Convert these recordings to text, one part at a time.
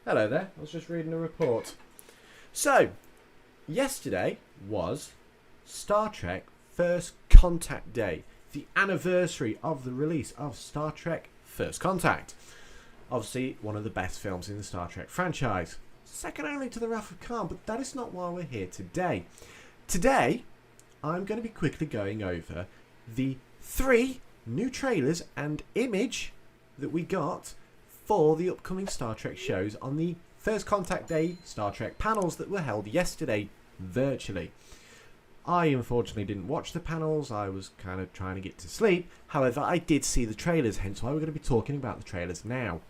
Hello there, I was just reading a report. So, yesterday was Star Trek First Contact Day, the anniversary of the release of Star Trek First Contact. Obviously, one of the best films in the Star Trek franchise. Second only to The Wrath of Khan, but that is not why we're here today. Today, I'm going to be quickly going over the 3 new trailers and image that we got for the upcoming Star Trek shows on the First Contact Day Star Trek panels that were held yesterday virtually. I unfortunately didn't watch the panels, I was kind of trying to get to sleep. However, I did see the trailers, hence why we're going to be talking about the trailers now.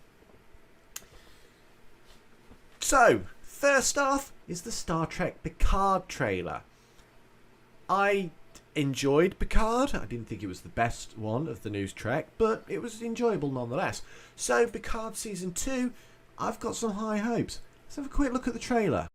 So, first off is the Star Trek Picard trailer. I enjoyed Picard. I didn't think it was the best one of the new Trek, but it was enjoyable nonetheless. So, Picard Season 2, I've got some high hopes. Let's have a quick look at the trailer.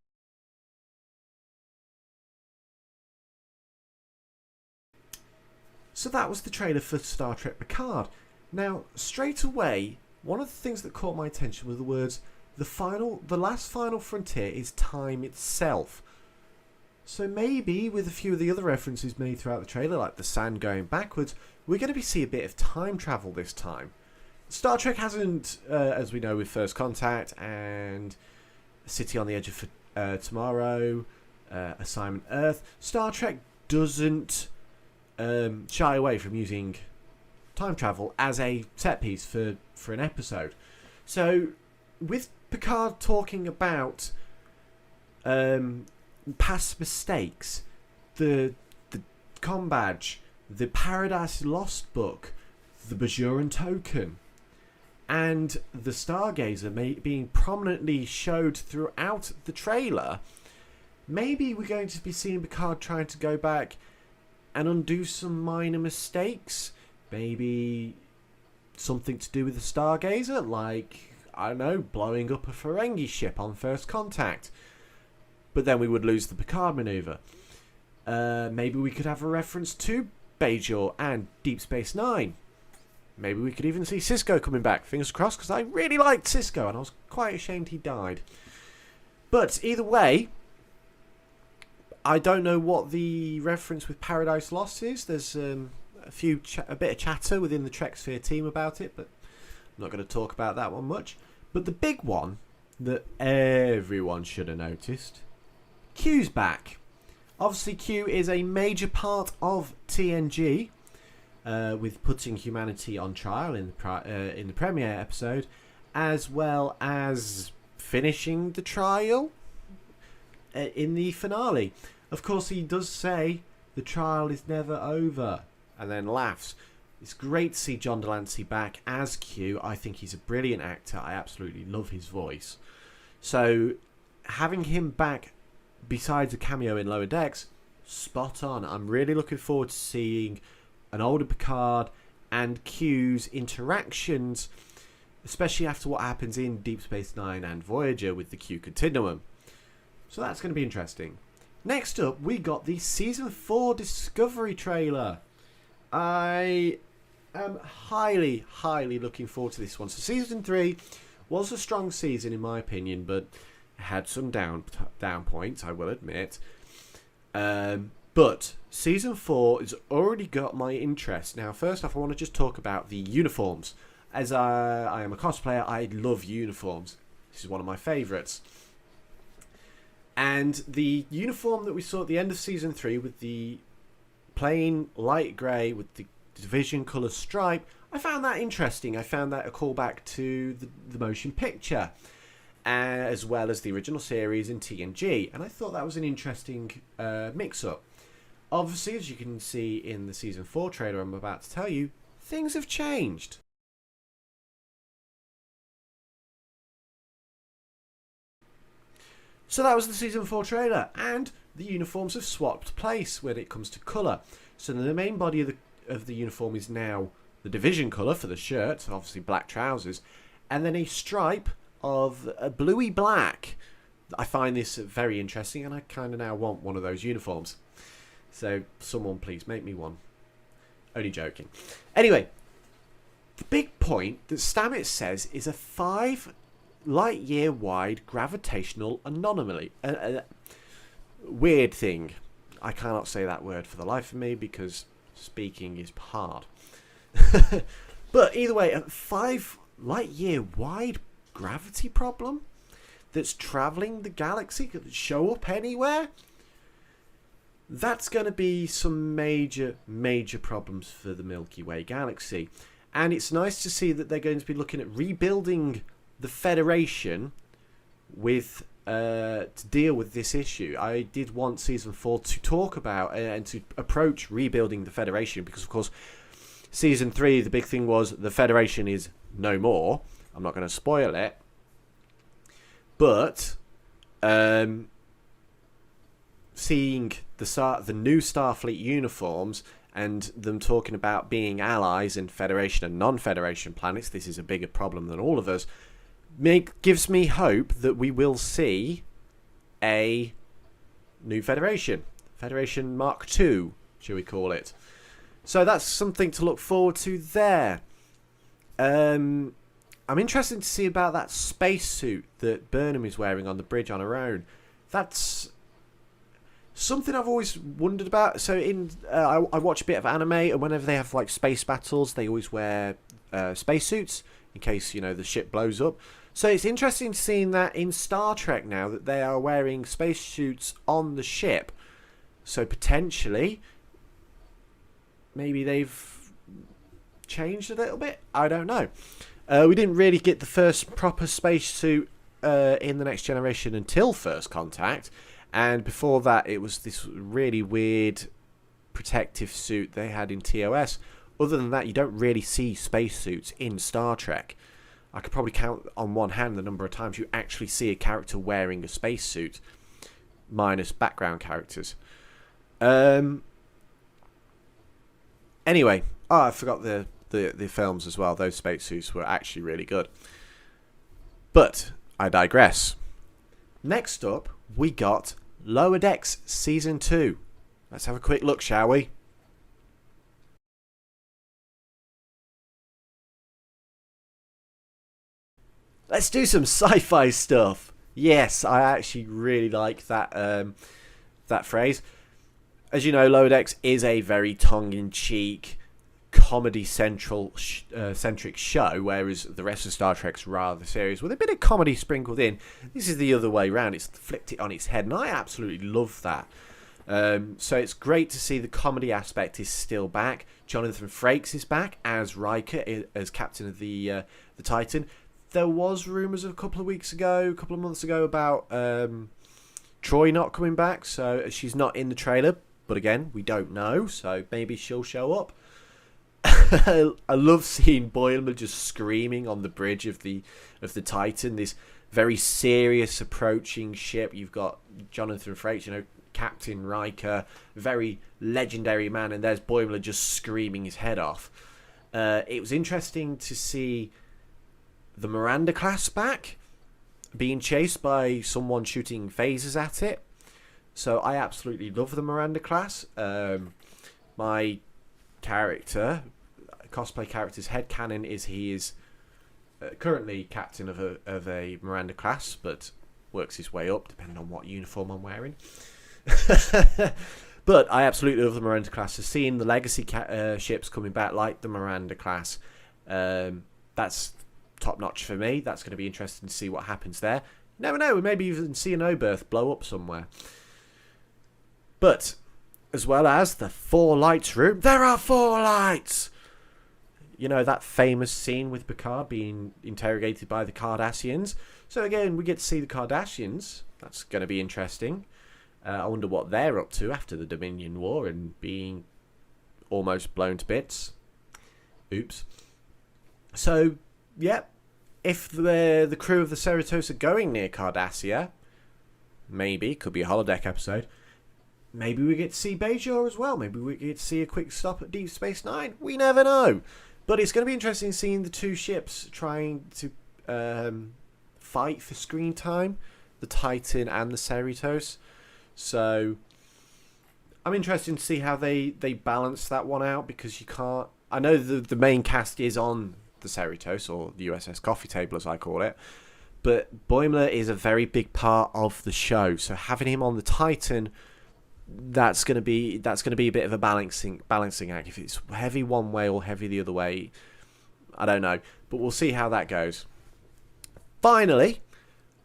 So that was the trailer for Star Trek Picard. Now, straight away, one of the things that caught my attention were the words, the last final frontier is time itself. So maybe with a few of the other references made throughout the trailer, like the sand going backwards, we're going to see a bit of time travel this time. Star Trek hasn't, as we know with First Contact and City on the Edge of Tomorrow, Assignment Earth, Star Trek doesn't shy away from using time travel as a set piece for an episode. So with Picard talking about past mistakes, the com badge, the Paradise Lost book, the Bajoran token, and the Stargazer being prominently showed throughout the trailer, maybe we're going to be seeing Picard trying to go back and undo some minor mistakes. Maybe something to do with the Stargazer, like, I don't know, blowing up a Ferengi ship on First Contact. But then we would lose the Picard maneuver. Maybe we could have a reference to Bajor and Deep Space Nine. Maybe we could even see Sisko coming back. Fingers crossed, because I really liked Sisko and I was quite ashamed he died. But either way, I don't know what the reference with Paradise Lost is. There's a bit of chatter within the TrekSphere team about it, but I'm not going to talk about that one much. But the big one that everyone should have noticed, Q's back. Obviously, Q is a major part of TNG, with putting humanity on trial in the premiere episode, as well as finishing the trial in the finale. Of course, he does say the trial is never over, and then laughs. It's great to see John Delancey back as Q. I think he's a brilliant actor. I absolutely love his voice. So, having him back besides a cameo in Lower Decks, spot on. I'm really looking forward to seeing an older Picard and Q's interactions, especially after what happens in Deep Space Nine and Voyager with the Q Continuum. So that's going to be interesting. Next up, we got the Season 4 Discovery trailer. I am highly, highly looking forward to this one. So Season 3 was a strong season in my opinion, but had some down points, I will admit. But Season 4 has already got my interest. Now, first off, I want to just talk about the uniforms. As I am a cosplayer, I love uniforms. This is one of my favourites. And the uniform that we saw at the end of Season 3 with the plain light grey with the division colour stripe, I found that interesting. I found that a callback to the motion picture, as well as the original series in TNG. And I thought that was an interesting mix-up. Obviously, as you can see in the Season 4 trailer I'm about to tell you, things have changed. So that was the Season 4 trailer, and the uniforms have swapped place when it comes to colour. So the main body of the uniform is now the division colour for the shirt, obviously black trousers, and then a stripe of a bluey black. I find this very interesting, and I kind of now want one of those uniforms. So someone please make me one. Only joking. Anyway, the big point that Stamets says is a 5 light-year-wide gravitational anomaly. Weird thing. I cannot say that word for the life of me because speaking is hard. But either way, a 5 light-year-wide gravity problem that's travelling the galaxy, could show up anywhere. That's going to be some major problems for the Milky Way galaxy. And it's nice to see that they're going to be looking at rebuilding the Federation with to deal with this issue. I did want Season 4 to talk about and to approach rebuilding the Federation, because of course Season 3, the big thing was the Federation is no more. I'm not going to spoil it. But seeing the new Starfleet uniforms and them talking about being allies in Federation and non-Federation planets, this is a bigger problem than all of us, gives me hope that we will see a new Federation. Federation Mark II, shall we call it. So that's something to look forward to there. I'm interested to see about that spacesuit that Burnham is wearing on the bridge on her own. That's something I've always wondered about. So I watch a bit of anime, and whenever they have like space battles, they always wear spacesuits in case, you know, the ship blows up. So it's interesting seeing that in Star Trek now, that they are wearing spacesuits on the ship. So potentially, maybe they've changed a little bit. I don't know. We didn't really get the first proper spacesuit in The Next Generation until First Contact. And before that, it was this really weird protective suit they had in TOS. Other than that, you don't really see spacesuits in Star Trek. I could probably count on one hand the number of times you actually see a character wearing a spacesuit, minus background characters. Anyway, I forgot the films as well. Those spacesuits were actually really good. But I digress. Next up, we got Lower Decks Season 2. Let's have a quick look, shall we? Let's do some sci-fi stuff. Yes, I actually really like that that phrase. As you know, Lower Decks is a very tongue-in-cheek, comedy-centric show, whereas the rest of Star Trek's rather serious, with a bit of comedy sprinkled in. This is the other way around. It's flipped it on its head, and I absolutely love that. So it's great to see the comedy aspect is still back. Jonathan Frakes is back as Riker, as captain of the Titan. There was rumours a couple of months ago about Troy not coming back, so she's not in the trailer. But again, we don't know, so maybe she'll show up. I love seeing Boimler just screaming on the bridge of the Titan, this very serious approaching ship. You've got Jonathan Frakes, you know, Captain Riker, very legendary man, and there's Boimler just screaming his head off. It was interesting to see the Miranda class back, being chased by someone shooting phasers at it. So I absolutely love the Miranda class. My character, cosplay character's headcanon is he is currently captain of a Miranda class, but works his way up depending on what uniform I'm wearing. But I absolutely love the Miranda class. So seeing the legacy ships coming back like the Miranda class, that's top notch for me. That's going to be interesting to see what happens there. Never know, we maybe even see an O-berth blow up somewhere. But as well as the 4 lights room, there are 4 lights. You know, that famous scene with Picard being interrogated by the Cardassians. So again, we get to see the Cardassians. That's going to be interesting. I wonder what they're up to after the Dominion War and being almost blown to bits. Oops. So, yeah, if the crew of the Cerritos are going near Cardassia, maybe, could be a holodeck episode, maybe we get to see Bajor as well. Maybe we get to see a quick stop at Deep Space Nine. We never know. But it's going to be interesting seeing the 2 ships trying to fight for screen time, the Titan and the Cerritos. So I'm interested to see how they balance that one out, because you can't... I know the main cast is on the Cerritos, or the USS Coffee Table as I call it, but Boimler is a very big part of the show, so having him on the Titan, that's gonna be a bit of a balancing act. If it's heavy one way or heavy the other way, I don't know, but we'll see how that goes. Finally,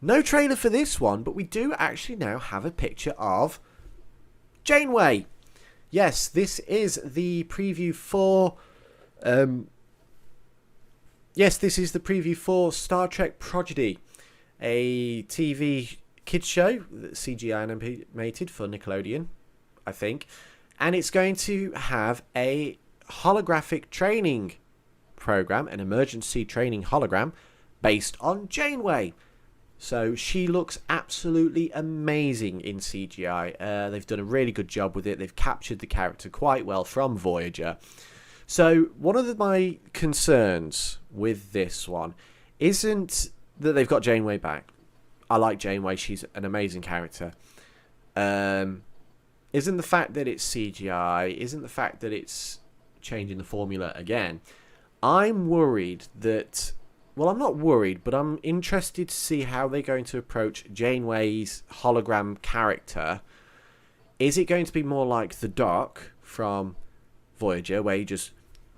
no trailer for this one, but we do actually now have a picture of Janeway. Yes, this is the preview for Star Trek Prodigy, a TV kids show that's CGI animated for Nickelodeon, I think, and it's going to have a holographic training program, an emergency training hologram based on Janeway. So she looks absolutely amazing in CGI. They've done a really good job with it. They've captured the character quite well from Voyager. So one of my concerns with this one isn't that they've got Janeway back. I like Janeway. She's an amazing character. Isn't the fact that it's CGI, isn't the fact that it's changing the formula again. I'm worried that... Well, I'm not worried, but I'm interested to see how they're going to approach Janeway's hologram character. Is it going to be more like the Doc from Voyager, where he just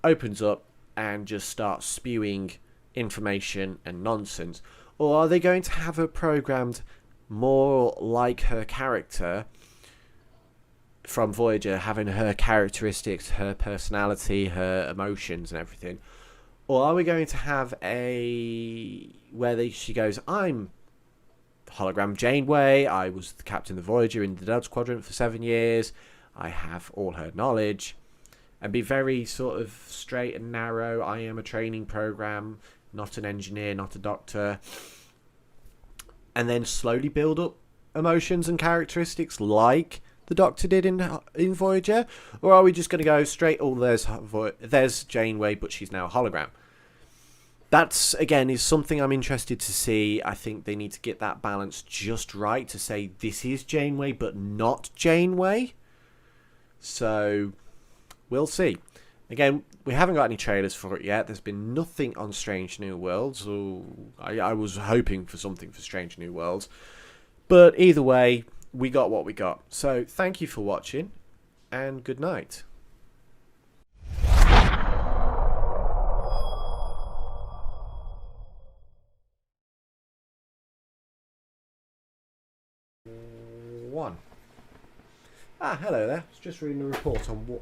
opens up and just starts spewing information and nonsense? Or are they going to have her programmed more like her character from Voyager, having her characteristics, her personality, her emotions and everything? Or are we going to have where she goes, I'm hologram Janeway, I was the captain of Voyager in the Delta Quadrant for 7 years, I have all her knowledge, and be very sort of straight and narrow, I am a training program, not an engineer, not a doctor, and then slowly build up emotions and characteristics like the Doctor did in Voyager? Or are we just going to go straight, oh, there's Janeway, but she's now a hologram? That's, again, is something I'm interested to see. I think they need to get that balance just right to say this is Janeway, but not Janeway. So, we'll see. Again, we haven't got any trailers for it yet. There's been nothing on Strange New Worlds. So I was hoping for something for Strange New Worlds. But either way, we got what we got. So thank you for watching, and good night. Hello there. I was just reading a report on what